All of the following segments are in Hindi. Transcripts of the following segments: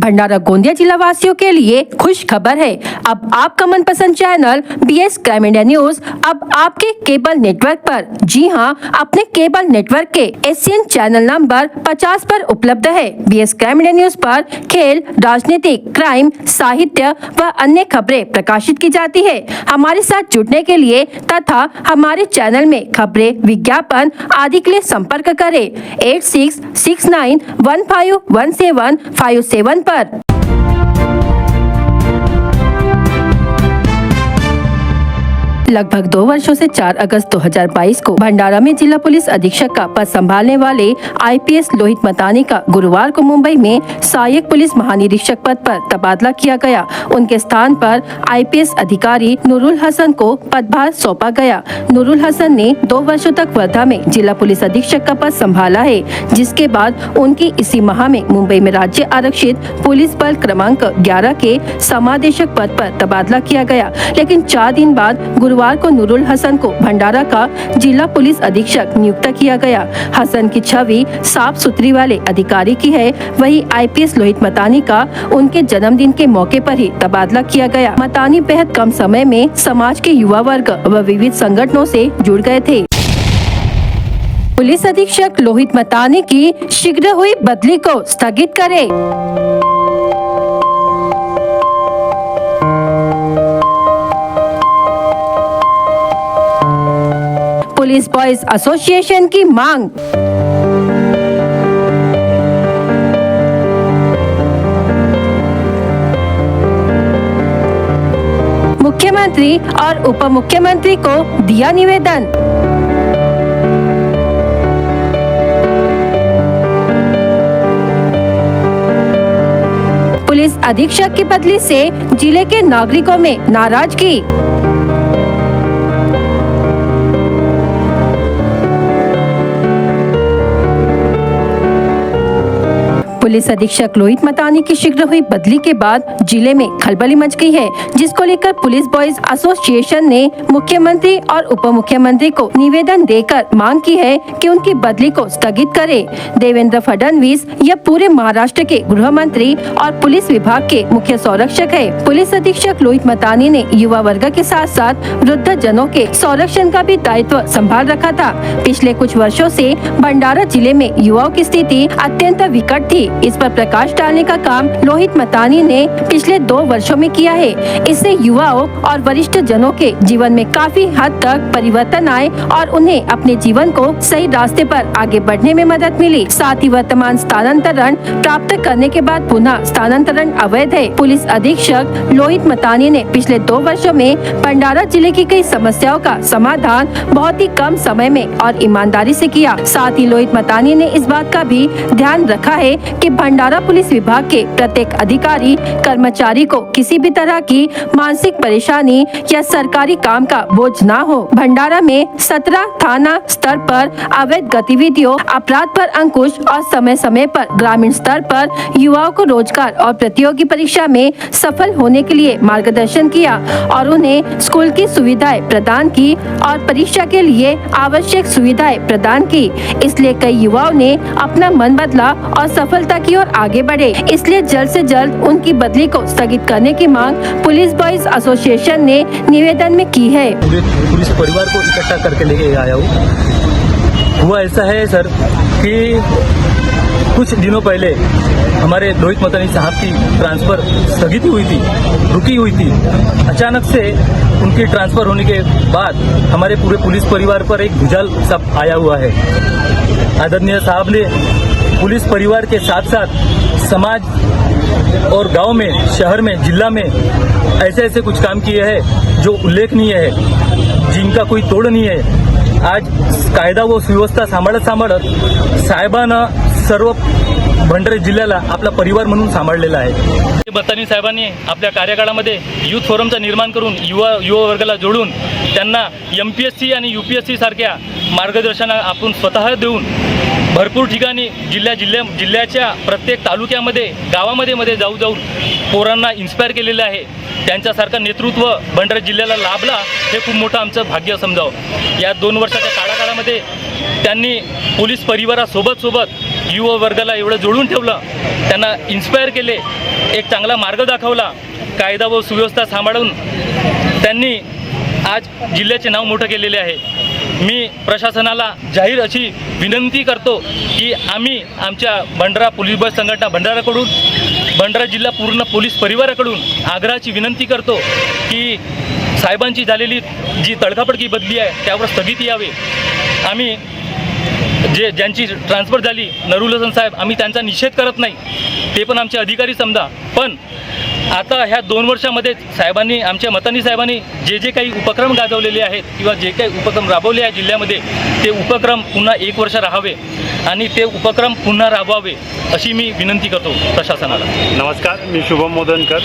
भंडारा गोंदिया जिला वासियों के लिए खुश खबर है। अब आपका मनपसंद channel BS crime India news अब आपके केबल नेटवर्क पर, जी हां, अपने केबल नेटवर्क के एशियन चैनल नंबर 50 पर उपलब्ध है। BS क्राइम इंडिया न्यूज पर खेल, राजनीतिक, क्राइम, साहित्य व अन्य खबरें प्रकाशित की जाती है। हमारे साथ जुड़ने के लिए तथा हमारे चैनल में खबरें, विज्ञापन आदि के लिए संपर्क करें 8669151757 पर। लगभग 2 वर्षों से 4 अगस्त 2022 को भंडारा में जिला पुलिस अधीक्षक का पद संभालने वाले IPS लोहित मतानी का गुरुवार को मुंबई में सहायक पुलिस महानिरीक्षक पद पर तबादला किया गया। उनके स्थान पर IPS अधिकारी नूरुल हसन को पदभार सौंपा गया। नूरुल हसन ने 2 वर्षों तक वर्धा में जिला पुलिस अधीक्षक का पद संभाला है, जिसके बाद उनकी इसी माह में मुंबई में राज्य आरक्षित पुलिस बल क्रमांक 11 के समादेशक पद पर तबादला किया गया। लेकिन 4 दिन बाद गुरुवार को नूरुल हसन को भंडारा का जिला पुलिस अधीक्षक नियुक्त किया गया। हसन की छवि साफ सुथरी वाले अधिकारी की है, वही IPS लोहित मतानी का उनके जन्मदिन के मौके पर ही तबादला किया गया। मतानी बेहद कम समय में समाज के युवा वर्ग व विविध संगठनों से जुड़ गए थे। पुलिस अधीक्षक लोहित मतानी की शीघ्र हुई बदली को स्थगित करें। पुलिस बॉयज एसोसिएशन की मांग। मुख्यमंत्री और उप मुख्यमंत्री को दिया निवेदन। पुलिस अधीक्षक की बदली से जिले के नागरिकों में नाराजगी। पुलिस अधीक्षक लोहित मतानी की शीघ्र हुई बदली के बाद जिले में खलबली मच गई है, जिसको लेकर पुलिस बॉयज एसोसिएशन ने मुख्यमंत्री और उप मुख्यमंत्री को निवेदन देकर मांग की है कि उनकी बदली को स्थगित करें। देवेंद्र फडणवीस यह पूरे महाराष्ट्र के गृह मंत्री और पुलिस विभाग के मुख्य संरक्षक है। पुलिस अधीक्षक लोहित मतानी ने युवा वर्ग के साथ साथ वृद्ध जनों के संरक्षण का भी दायित्व संभाल रखा था। पिछले कुछ वर्षों से भंडारा जिले में युवाओं की स्थिति अत्यंत विकट थी। इस पर प्रकाश डालने का काम लोहित मतानी ने पिछले 2 वर्षों में किया है। इससे युवाओं और वरिष्ठ जनों के जीवन में काफी हद तक परिवर्तन आए और उन्हें अपने जीवन को सही रास्ते पर आगे बढ़ने में मदद मिली। साथ ही वर्तमान स्थानांतरण प्राप्त करने के बाद पुनः स्थानांतरण अवैध है। पुलिस अधीक्षक लोहित मतानी ने पिछले 2 वर्षों में भंडारा जिले की कई समस्याओं का समाधान बहुत ही कम समय में और ईमानदारी से किया। साथ ही लोहित मतानी ने इस बात का भी ध्यान रखा है कि भंडारा पुलिस विभाग के प्रत्येक अधिकारी कर्मचारी को किसी भी तरह की मानसिक परेशानी या सरकारी काम का बोझ ना हो। भंडारा में 17 थाना स्तर पर अवैध गतिविधियों, अपराध पर अंकुश और समय समय पर ग्रामीण स्तर पर युवाओं को रोजगार और प्रतियोगी परीक्षा में सफल होने के लिए मार्गदर्शन किया और उन्हें स्कूल की सुविधाएं प्रदान की और परीक्षा के लिए आवश्यक सुविधाएं प्रदान की। इसलिए कई युवाओं ने अपना मन बदला और सफलता की ओर आगे बढ़े। इसलिए जल्द से जल्द उनकी बदली को स्थगित करने की मांग पुलिस बॉयज एसोसिएशन ने निवेदन में की है। पूरे पुलिस परिवार को इकट्ठा करके लेके आया हूँ। हुआ ऐसा है सर कि कुछ दिनों पहले हमारे लोहित मतानी साहब की ट्रांसफर स्थगित हुई थी, रुकी हुई थी। अचानक से उनकी ट्रांसफर होने के बाद हमारे पूरे पुलिस परिवार पर एक भुजाल सब आया हुआ है। आदरणीय साहब ने पुलिस परिवार के साथ साथ समाज और गांव में, शहर में, जिला में ऐसे ऐसे कुछ काम किए हैं जो उल्लेखनीय है, जिनका कोई तोड़ नहीं है। आज कायदा व सुव्यवस्था सांभाळत साहेबांना सर्व भंडारा जिल्ह्याला आपला परिवार म्हणून सांभाळलेला आहे। मतानी साहेबांनी आपल्या कार्यकाळामध्ये युथ फोरमचं निर्माण करून युवा वर्गाला जोडून त्यांना MPSC आणि UPSC सारख्या मार्गदर्शन आपण स्वतः देऊन भरपूर ठिकाणी जिल्ह्याच्या प्रत्येक तालुक्यामध्ये, गावामध्ये जाऊन पोरांना इन्स्पायर केलेलं आहे। त्यांच्यासारखं नेतृत्व भंडारा जिल्ह्याला लाभला हे खूप मोठं आमचं भाग्य समजावं। या 2 वर्षाच्या काळामध्ये त्यांनी पोलीस परिवारासोबत युवा वर्गाला एवढं जोडून ठेवलं, त्यांना इन्स्पायर केले, एक चांगला मार्ग दाखवला, कायदा व सुव्यवस्था सांभाळून त्यांनी आज जिल्ह्याचे नाव मोठं केलेले आहे. मी प्रशासनाला जाहीर अशी विनंती करतो की आम्ही आमच्या भंडारा पोलीस बस संघटना भंडाराकडून, भंडारा जिल्हा पूर्ण पोलीस परिवाराकडून आग्रहाची विनंती करतो की साहेबांची झालेली जी तडकाफडकी बदली आहे त्यावर स्थगिती यावे. आम्ही ज्यांची ट्रान्सफर झाली, नरूल हसन साहेब, आम्ही त्यांचा निषेध करत नाही, ते पण आमचे अधिकारी समजा. पण आता ह्या 2 वर्षामध्ये साहेबांनी, आमच्या मतानी साहेबांनी जे काही उपक्रम गाजवलेले आहेत किंवा जे काही उपक्रम राबवले आहे जिल्ह्यामध्ये, ते उपक्रम पुन्हा 1 वर्ष राहावे आणि ते उपक्रम पुन्हा राबवावे अशी मी विनंती करतो प्रशासनाला. नमस्कार, मी शुभम मोदनकर.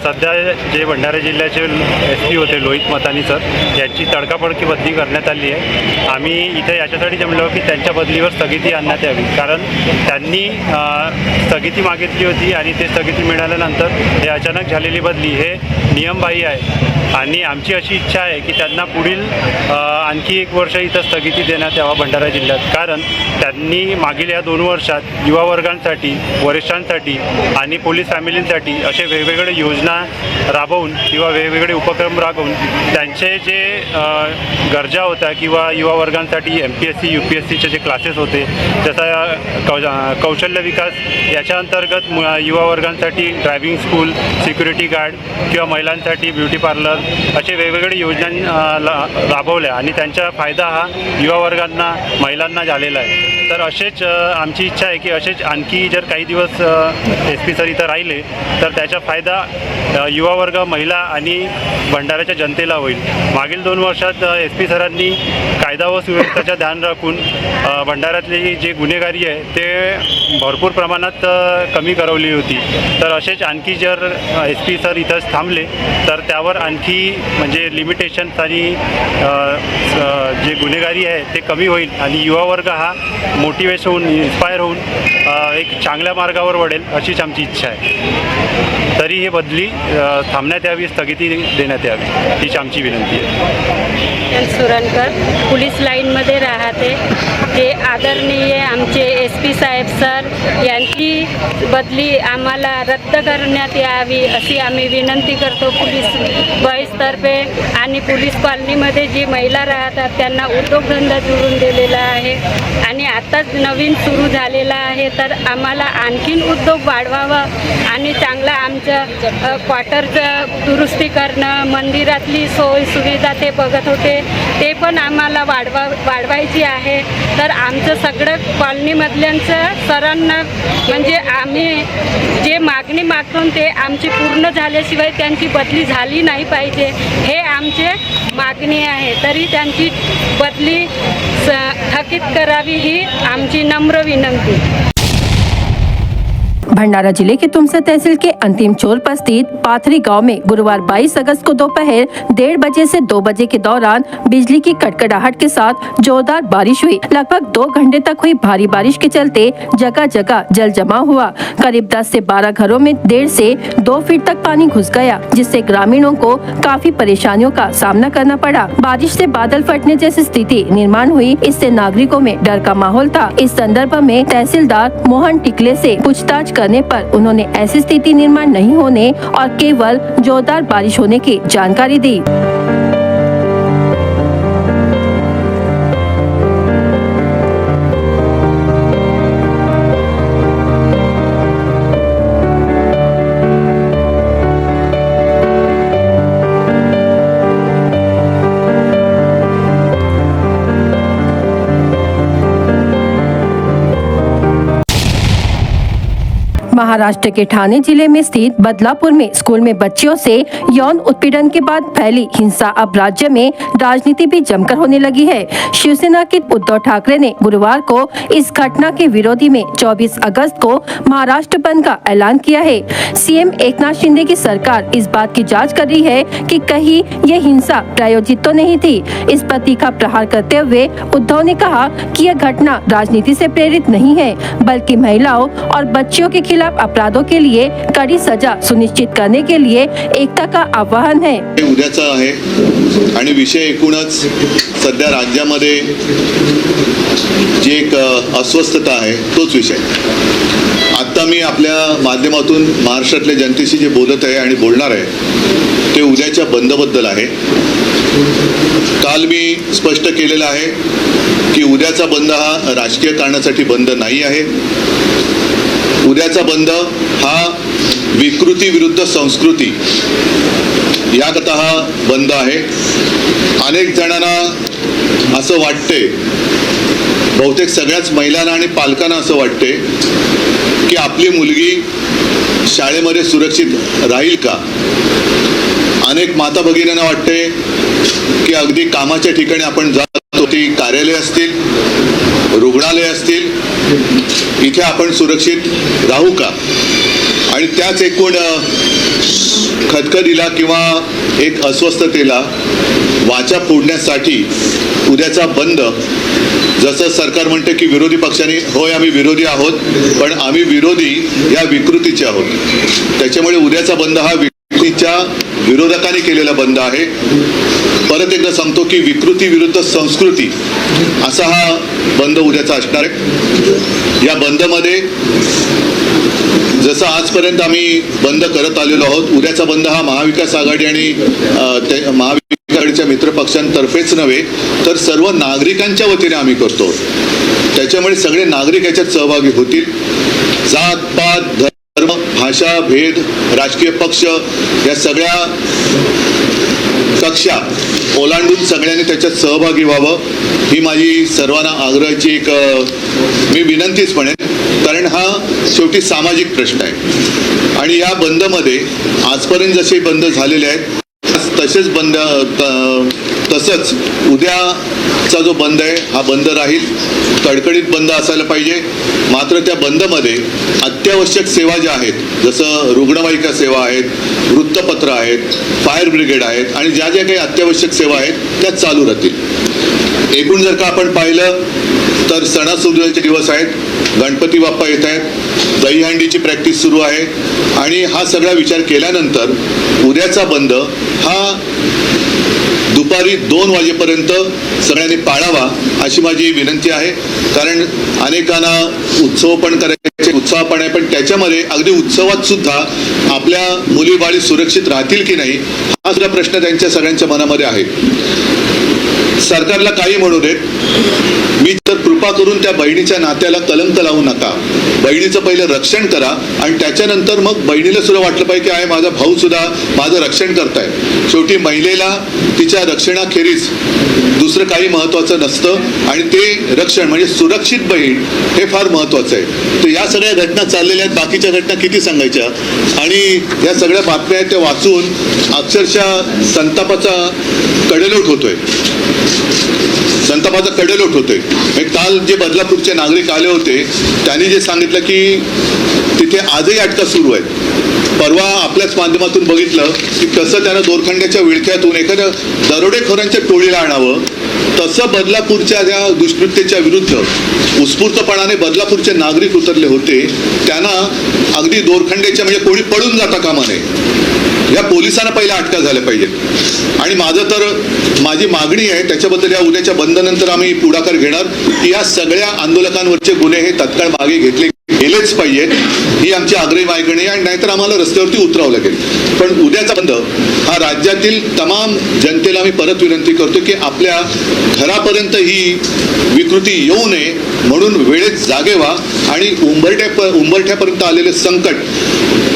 सध्या जे भंडारा जिल्ह्याचे SP होते लोहित मतानी सर, यांची तडकाफडकी बदली करण्यात आली आहे. आम्ही इथे याच्यासाठी जमलो की त्यांच्या बदलीवर स्थगिती आणण्यात यावी, कारण त्यांनी स्थगिती मागितली होती आणि ते स्थगिती मिळाल्यानंतर हे अचानक झालेली बदली हे नियमबाह्य आहे. आणि आमची अशी इच्छा आहे की त्यांना पुढील आणखी 1 वर्ष इथं स्थगिती देण्यात यावा भंडारा जिल्ह्यात, कारण त्यांनी मागील या 2 वर्षात युवा वर्गांसाठी, वरिष्ठांसाठी आणि पोलीस फॅमिलींसाठी असे वेगवेगळे योजना राबवून किंवा वेगवेगळे उपक्रम राबवून त्यांचे जे गरजा होत्या किंवा युवा वर्गांसाठी MPSC UPSCचे जे क्लासेस होते, जसा कौशल्य विकास याच्या अंतर्गत युवा वर्गांसाठी ड्रायव्हिंग स्कूल, सिक्युरिटी गार्ड किंवा महिलांसाठी ब्युटी पार्लर असे वेगवेगळे योजना राबवल्या आणि त्यांचा फायदा हा युवा वर्गांना, महिलांना झालेला आहे. तर असेच आमची इच्छा आहे की असेच आणखी जर काही दिवस SP सर इथं राहिले तर त्याचा फायदा युवा वर्ग, महिला आणि भंडाऱ्याच्या जनतेला होईल. मागील 2 वर्षात SP सरांनी कायदा व सुव्यवस्थेचा ध्यान राखून भंडाऱ्यातली जी गुन्हेगारी आहे ते भरपूर प्रमाणात कमी करवली होती. तर असेच आणखी जर SP सर इथंच थांबले तर त्यावर आणखी म्हणजे लिमिटेशन्स आणि जे गुन्हेगारी आहे ते कमी होईल आणि युवा वर्ग हा मोटिवेट होऊन, इन्स्पायर होऊन एक चांगल्या मार्गावर वळेल अशीच आमची इच्छा आहे. तरी ही बदली थांबण्यात यावी, स्थगिती देण्यात यावी हीच आमची विनंती आहे. सुरणकर, पोलीस लाईनमध्ये राहते. ते आदरणीय आमचे SP साहेब सर यांची बदली आम्हाला रद्द करण्यात यावी अशी आम्ही विनंती करतो पोलीस बॉईजतर्फे. आणि पोलीस कॉलनीमध्ये जी महिला राहतात त्यांना उद्योगधंदा जोडून दिलेला आहे आणि आताच नवीन सुरू झालेला आहे. तर आम्हाला आणखीन उद्योग वाढवावं आणि चांगलं आमचं क्वार्टरचं दुरुस्ती करणं, मंदिरातली सोय सुविधा ते बघत होते ते पण आम्हाला वाढवायची आहे. तर आमचं सगळं कॉलनीमधल्यांचं सरांना म्हणजे आम्ही जे मागणी मागतो ते आमची पूर्ण झाल्याशिवाय त्यांची बदली झाली नाही पाहिजे हे आमचे मागणी आहे. तरी त्यांची बदली थकीत करावी ही आमची नम्र विनंती. भंडारा जिले के तुमसा तहसील के अंतिम छोर पर स्थित पाथरी गांव में गुरुवार 22 अगस्त को दोपहर 1:30 बजे से 2 बजे के दौरान बिजली की कड़कड़ाहट के साथ जोरदार बारिश हुई. लगभग 2 घंटे तक हुई भारी बारिश के चलते जगह जगह जल जमा हुआ. करीब 10 से 12 घरों में 1.5 से 2 फीट तक पानी घुस गया, जिससे ग्रामीणों को काफी परेशानियों का सामना करना पड़ा. बारिश से बादल फटने जैसी स्थिति निर्माण हुई, इससे नागरिकों में डर का माहौल था. इस संदर्भ में तहसीलदार मोहन टिकले से पूछताछ करने पर उन्होंने ऐसी स्थिति निर्माण नहीं होने और केवल जोरदार बारिश होने की जानकारी दी. महाराष्ट्र के ठाणे जिले में स्थित बदलापुर में स्कूल में बच्चियों से यौन उत्पीड़न के बाद फैली हिंसा अब राज्य में राजनीति भी जमकर होने लगी है. शिवसेना के उद्धव ठाकरे ने गुरुवार को इस घटना के विरोधी में 24 अगस्त को महाराष्ट्र बंद का ऐलान किया है. CM एकनाथ शिंदे की सरकार इस बात की जांच कर रही है कि कहीं ये हिंसा प्रायोजित तो नहीं थी. इस पर तीखा प्रहार करते हुए उद्धव ने कहा कि यह घटना राजनीति से प्रेरित नहीं है, बल्कि महिलाओं और बच्चियों के खिलाफ अपराधों के लिए कड़ी सजा सुनिश्चित करने के लिए एकता का आह्वान है। हे उद्याचं आहे आणि विषय एकूणच सध्या राज्यामध्ये जी एक अस्वस्थता आहे तोच विषय। आता मी आपल्या माध्यमातून महाराष्ट्रातल्या जनतेशी जे बोलत आहे आणि बोलणार आहे ते उद्याच्या बंदबद्दल आहे। काल मी स्पष्ट केलेलं आहे की उद्याचा बंद हा राजकीय कारणासाठी बंद नाही आहे। उद्याचा बंद हा विकृती विरुद्ध संस्कृती याकरता हा बंद आहे। अनेक जणांना असं वाटते, बहुतेक सगळ्याच महिलांना आणि पालकांना असं वाटते की आपली मुलगी शाळेमध्ये सुरक्षित राहील का। अनेक माता भगिनींना वाटते की अगदी कामाच्या ठिकाणी आपण जातो, ती कार्यालय असतील, रुग्णालय असतील, इथे आपण सुरक्षित राहू का। आणि त्याच एकूण खदखदीला किंवा एक अस्वस्थतेला वाचा फोडण्यासाठी उद्याचा बंद, जसं सरकार म्हणते की विरोधी पक्षांनी, होय आम्ही विरोधी आहोत, पण आम्ही विरोधी या विकृतीचे आहोत। त्याच्यामुळे उद्याचा बंद हा विकृतीच्या विरोधकांनी केलेला बंद आहे। परत एकदा सांगतो की विकृती विरुद्ध संस्कृती असा हा बंद उद्याचा असणार आहे। या बंदमध्ये जसं आजपर्यंत आम्ही बंद करत आलेलो आहोत, उद्याचा बंद हा महाविकास आघाडी आणि महाविकास आघाडीच्या मित्र पक्षांतर्फेच नव्हे तर सर्व नागरिकांच्या वतीने आम्ही करतो। त्याच्यामुळे सगळे नागरिक याच्यात सहभागी होतील। जात पात धर्म भाषा भेद राजकीय पक्ष या सगळ्या कक्षा ओलांडून सगळ्यांनी त्याच्यात सहभागी व्हावं ही माझी सर्वांना आग्रहाची एक मी विनंतीच म्हणेन, कारण हा शेवटी सामाजिक प्रश्न आहे। आणि या बंदमध्ये आजपर्यंत जसे बंद झालेले आहेत तसेच बंद तसंच उद्याचा जो बंद आहे हा बंद राहील। कडकडीत बंद असायला पाहिजे, मात्र त्या बंदमध्ये अत्यावश्यक सेवा ज्या आहेत, जसं रुग्णवाहिका सेवा आहेत, वृत्तपत्र आहेत, फायर ब्रिगेड आहेत आणि ज्या ज्या काही अत्यावश्यक सेवा आहेत त्या चालू राहतील। एकूण जर का आपण पाहिलं तर सणासुदीचे दिवस आहेत, गणपती बाप्पा येत आहेत, दहीहंडीची प्रॅक्टिस सुरू आहे आणि हा सगळा विचार केल्यानंतर उद्याचा बंद हा दुपारी 2 वाजेपर्यंत सगळ्यांनी पाळावा अशी माझी विनंती आहे। कारण अनेकांना उत्सव पण करायचे, उत्साह पण आहे, पण त्याच्यामध्ये अगदी उत्सवात सुद्धा आपल्या मुली बाळी सुरक्षित राहतील की नाही हा सुद्धा प्रश्न त्यांच्या सगळ्यांच्या मनामध्ये आहे। सरकारला काही म्हणू देत, मी तर कृपा करून त्या बहिणीच्या नात्याला कलंक लावू नका। बहिणीचं पहिलं रक्षण करा आणि त्याच्यानंतर मग बहिणीला सुद्धा वाटलं पाहिजे की आहे माझा भाऊ सुद्धा माझं रक्षण करताय। शेवटी महिलेला तिच्या रक्षणाखेरीज दुसरं काही महत्त्वाचं नसतं आणि ते रक्षण म्हणजे सुरक्षित बहीण हे फार महत्त्वाचं आहे। तर या सगळ्या घटना चाललेल्या आहेत, बाकीच्या घटना किती सांगायच्या आणि या सगळ्या बातम्या आहेत त्या वाचून अक्षरशः संतापाचा कडेलोट होतोय, संतापाचा कडेलोट होतोय। काल जे बदलापूरचे नागरिक आले होते त्यांनी जे सांगितलं की तिथे आजही अटका सुरू आहेत। परवा आपल्याच माध्यमातून बघितलं की कसं त्यानं दोरखंड्याच्या विळख्यातून एखाद्या दरोडेखोरांच्या टोळीला आणावं, तसं बदलापूरच्या त्या दुष्कृत्याच्या विरुद्ध उत्स्फूर्तपणाने बदलापूरचे नागरिक उतरले होते। त्यांना अगदी दोरखंड्याच्या म्हणजे कोणी पडून जाता कामा नये, या पोलिसांना पहिल्या अटका झाल्या पाहिजेत। आणि माझी मागणी आहे त्याच्याबद्दल या उद्याच्या बंदनंतर आम्ही पुढाकार घेणार की या सगळ्या आंदोलकांवरचे गुन्हे हे तत्काळ मागे घेतले गेलेच पाहिजेत, ही आमची आग्रही मागणी आहे। नाहीतर आम्हाला रस्त्यावरती उतरावं लागेल। पण उद्याचा बंद हा राज्यातील तमाम जनतेला मी परत विनंती करतो की आपल्या घरापर्यंत ही विकृती येऊ नये म्हणून वेळेत जागे व्हा आणि उंबरठ्यापर्यंत आलेले संकट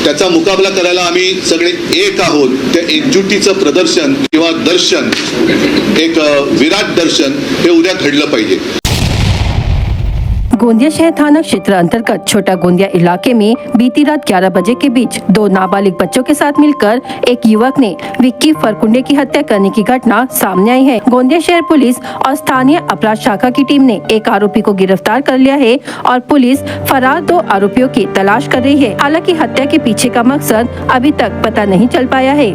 त्याचा मुकाबला करायला आम्ही सगळे एक आहोत। त्या एकजुटीचं प्रदर्शन किंवा दर्शन, एक विराट दर्शन हे उद्या घडलं पाहिजे। गोंदिया शहर थाना क्षेत्र अंतर्गत छोटा गोंदिया इलाके में बीती रात 11 बजे के बीच 2 नाबालिग बच्चों के साथ मिलकर एक युवक ने विक्की फरकुंडे की हत्या करने की घटना सामने आई है। गोंदिया शहर पुलिस और स्थानीय अपराध शाखा की टीम ने एक आरोपी को गिरफ्तार कर लिया है और पुलिस फरार 2 आरोपियों की तलाश कर रही है। हालांकि हत्या के पीछे का मकसद अभी तक पता नहीं चल पाया है।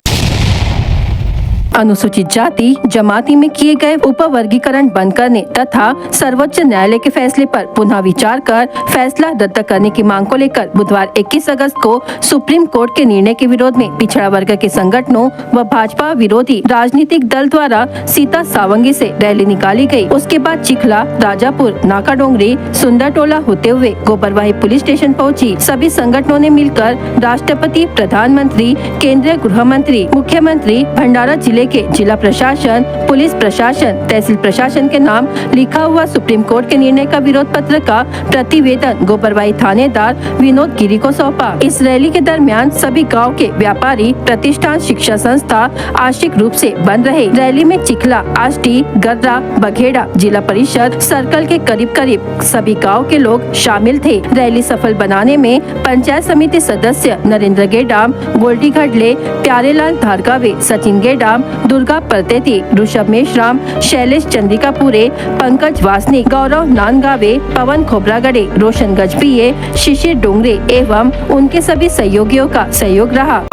अनुसूचित जाति जमाती में किए गए उपवर्गीकरण बंद करने तथा सर्वोच्च न्यायालय के फैसले पर पुनः विचार कर फैसला रद्द करने की मांग को लेकर बुधवार 21 अगस्त को सुप्रीम कोर्ट के निर्णय के विरोध में पिछड़ा वर्ग के संगठनों व भाजपा विरोधी राजनीतिक दल द्वारा सीता सावंगी से रैली निकाली गई। उसके बाद चिखला, राजापुर, नाकाडोंगरी, सुंदरटोला होते हुए गोबरवाही पुलिस स्टेशन पहुंची। सभी संगठनों ने मिलकर राष्ट्रपति, प्रधानमंत्री, केंद्रीय गृह मंत्री, मुख्यमंत्री, भंडारा जिले के जिला प्रशासन, पुलिस प्रशासन, तहसील प्रशासन के नाम लिखा हुआ सुप्रीम कोर्ट के निर्णय का विरोध पत्र का प्रतिवेदन गोबरवाही थानेदार विनोद गिरी को सौंपा। इस रैली के दरमियान सभी गांव के व्यापारी, प्रतिष्ठान, शिक्षा संस्था आंशिक रूप से बंद रहे। रैली में चिखला, आष्टी, गर्रा, बघेड़ा, जिला परिषद सर्कल के करीब सभी गाँव के लोग शामिल थे। रैली सफल बनाने में पंचायत समिति सदस्य नरेंद्र गेडाम, गोल्डी घडले, प्यारेलाल धारगावे, सचिन गेडाम, दुर्गा परतेती, ऋषभ मेश्राम, शैलेश चंद्रिकापुरे, पंकज वासनिक, गौरव नानगावे, पवन खोबरागड़े, रोशन गजबिये, शिशिर डोंगरे एवं उनके सभी सहयोगियों का सहयोग रहा।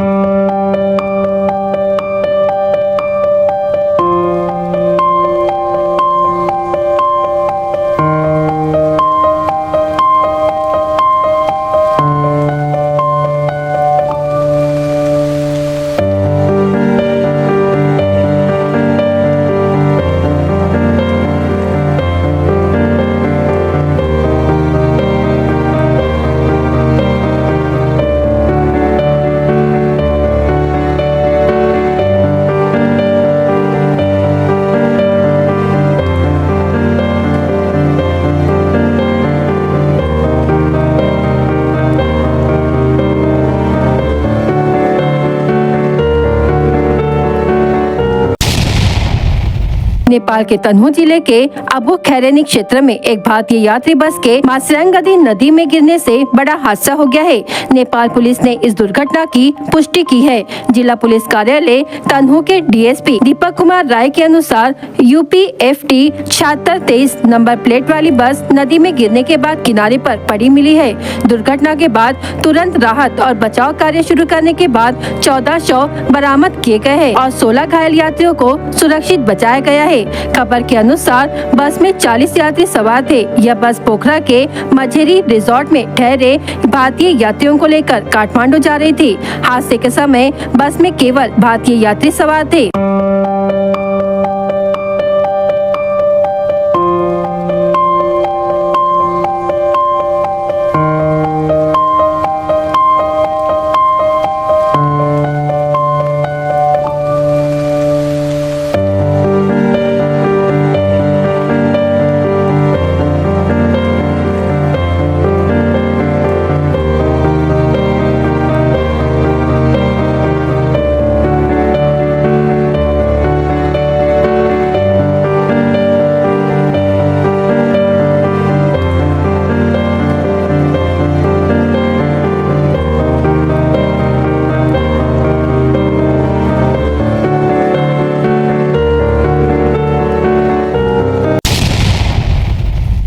नेपाल के तनहू जिले के अबु खैरेनी क्षेत्र में एक भारतीय यात्री बस के मासरंगदी नदी में गिरने से बड़ा हादसा हो गया है। नेपाल पुलिस ने इस दुर्घटना की पुष्टि की है। जिला पुलिस कार्यालय तनहू के डीएसपी दीपक कुमार राय के अनुसार UPFT 7623 नंबर प्लेट वाली बस नदी में गिरने के बाद किनारे पर पड़ी मिली है। दुर्घटना के बाद तुरंत राहत और बचाव कार्य शुरू करने के बाद 14 शव बरामद किए गए हैं और 16 घायल यात्रियों को सुरक्षित बचाया गया है। खबर के अनुसार बस में 40 यात्री सवार थे। यह बस पोखरा के मझेरी रिजॉर्ट में ठहरे भारतीय यात्रियों को लेकर काठमांडू जा रही थी। हादसे के समय बस में केवल भारतीय यात्री सवार थे।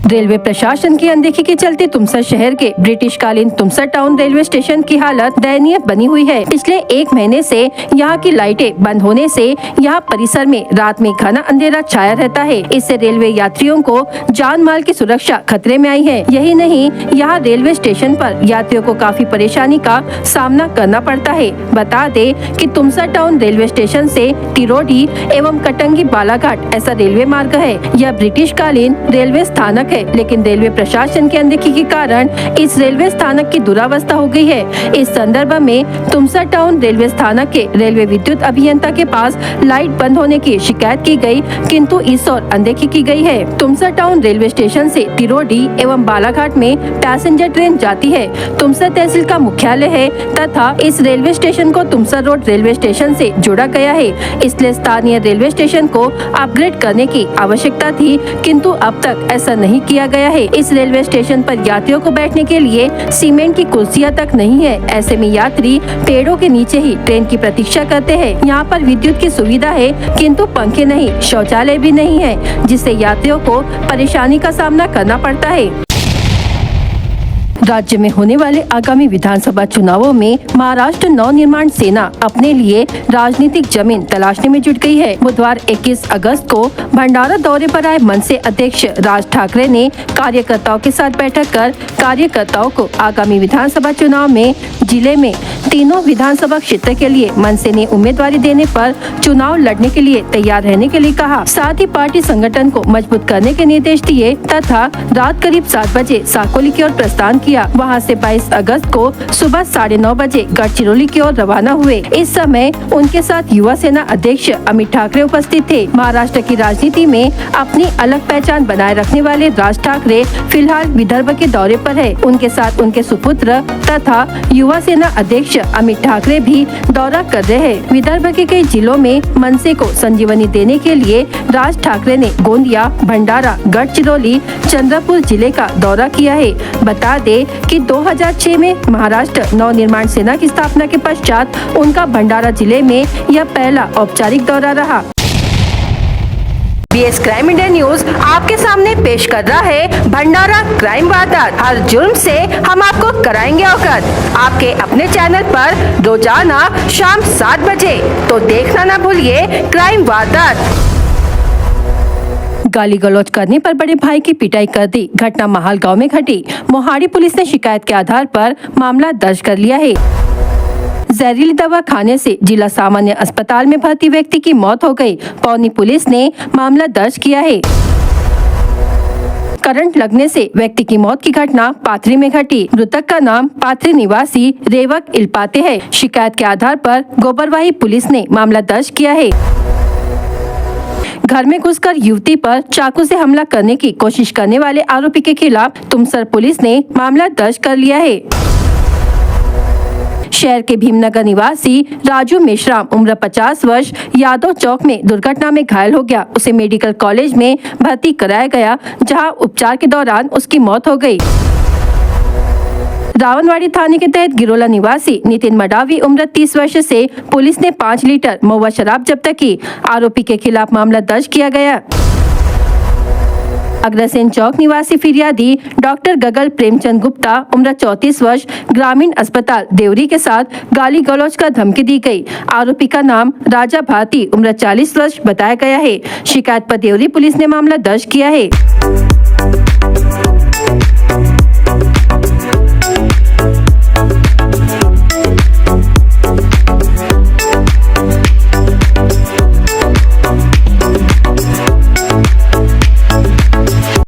रेलवे प्रशासन की अनदेखी के चलते तुमसर शहर के ब्रिटिशकालीन तुमसर टाउन रेलवे स्टेशन की हालत दयनीय बनी हुई है। पिछले 1 महीने से यहाँ की लाइटें बंद होने से यहाँ परिसर में रात में घना अंधेरा छाया रहता है। इससे रेलवे यात्रियों को जान माल की सुरक्षा खतरे में आई है। यही नहीं, यहाँ रेलवे स्टेशन पर यात्रियों को काफी परेशानी का सामना करना पड़ता है। बता दे कि तुमसर टाउन रेलवे स्टेशन से टिरोडी एवं कटंगी बालाघाट ऐसा रेलवे मार्ग है। यह ब्रिटिशकालीन रेलवे स्थानक है, लेकिन रेलवे प्रशासन की अनदेखी के कारण इस रेलवे स्थानक की दुरावस्था हो गई है। इस संदर्भ में तुमसर टाउन रेलवे स्थानक के रेलवे विद्युत अभियंता के पास लाइट बंद होने की शिकायत की गई, किंतु इस ओर अनदेखी की गई है। तुमसर टाउन रेलवे स्टेशन से टिरोडी एवं बालाघाट में पैसेंजर ट्रेन जाती है। तुमसर तहसील का मुख्यालय है तथा इस रेलवे स्टेशन को तुमसर रोड रेलवे स्टेशन से जोड़ा गया है। इसलिए स्थानीय रेलवे स्टेशन को अपग्रेड करने की आवश्यकता थी, किंतु अब तक ऐसा नहीं किया गया है। इस रेलवे स्टेशन पर यात्रियों को बैठने के लिए सीमेंट की कुर्सियां तक नहीं है। ऐसे में यात्री पेड़ों के नीचे ही ट्रेन की प्रतीक्षा करते हैं। यहाँ पर विद्युत की सुविधा है, किंतु पंखे नहीं, शौचालय भी नहीं है, जिससे यात्रियों को परेशानी का सामना करना पड़ता है। राज्य में होने वाले आगामी विधानसभा चुनावों में महाराष्ट्र नवनिर्माण सेना अपने लिए राजनीतिक जमीन तलाशने में जुट गई है। बुधवार 21 अगस्त को भंडारा दौरे पर आए मनसे अध्यक्ष राज ठाकरे ने कार्यकर्ताओं के साथ बैठक कर कार्यकर्ताओं को आगामी विधानसभा चुनाव में जिले में तीनों विधानसभा क्षेत्र के लिए मनसे ने उम्मीदवारी देने पर चुनाव लड़ने के लिए तैयार रहने के लिए कहा। साथ ही पार्टी संगठन को मजबूत करने के निर्देश दिए तथा रात करीब 7 बजे साकोली की ओर प्रस्थान किया। वहां से 22 अगस्त को सुबह 9:30 बजे गढ़चिरौली की ओर रवाना हुए। इस समय उनके साथ युवा सेना अध्यक्ष अमित ठाकरे उपस्थित थे। महाराष्ट्र की राजनीति में अपनी अलग पहचान बनाए रखने वाले राज ठाकरे फिलहाल विदर्भ के दौरे पर है। उनके साथ उनके सुपुत्र तथा युवा सेना अध्यक्ष अमित ठाकरे भी दौरा कर रहे हैं। विदर्भ के कई जिलों में मनसे को संजीवनी देने के लिए राज ठाकरे ने गोंदिया, भंडारा, गढ़चिरौली, चंद्रपुर जिले का दौरा किया है। बता दे कि 2006 में महाराष्ट्र नवनिर्माण सेना की स्थापना के पश्चात उनका भंडारा जिले में यह पहला औपचारिक दौरा रहा। BS क्राइम इंडिया न्यूज आपके सामने पेश कर रहा है भंडारा क्राइम वारदात। हर जुर्म से हम आपको कराएंगे अवगत। आपके अपने चैनल पर रोजाना शाम 7 बजे, तो देखना ना भूलिए क्राइम वारदात। गाली गलौज करने पर बड़े भाई की पिटाई कर दी। घटना महाल गांव में घटी। मोहाड़ी पुलिस ने शिकायत के आधार पर मामला दर्ज कर लिया है। जहरीली दवा खाने से जिला सामान्य अस्पताल में भर्ती व्यक्ति की मौत हो गई। पौनी पुलिस ने मामला दर्ज किया है। करंट लगने से व्यक्ति की मौत की घटना पाथरी में घटी। मृतक का नाम पाथरी निवासी रेवक इल्पाते है। शिकायत के आधार पर गोबरवाही पुलिस ने मामला दर्ज किया है। घर में घुसकर युवती पर चाकू से हमला करने की कोशिश करने वाले आरोपी के खिलाफ तुमसर पुलिस ने मामला दर्ज कर लिया है। शहर के भीमनगर निवासी राजू मेश्राम उम्र 50 वर्ष यादव चौक में दुर्घटना में घायल हो गया। उसे मेडिकल कॉलेज में भर्ती कराया गया, जहां उपचार के दौरान उसकी मौत हो गई। रावणवाड़ी थाने के तहत गिरोला निवासी नितिन मडावी उम्र 30 वर्ष से पुलिस ने 5 लीटर महुआ शराब जब्त की। आरोपी के खिलाफ मामला दर्ज किया गया। अग्रसेन चौक निवासी फिरियादी डॉक्टर गगल प्रेमचंद गुप्ता उम्र 34 वर्ष ग्रामीण अस्पताल देवरी के साथ गाली गलौज का धमकी दी गई। आरोपी का नाम राजा भारती उम्र 40 वर्ष बताया गया है। शिकायत पर देवरी पुलिस ने मामला दर्ज किया है।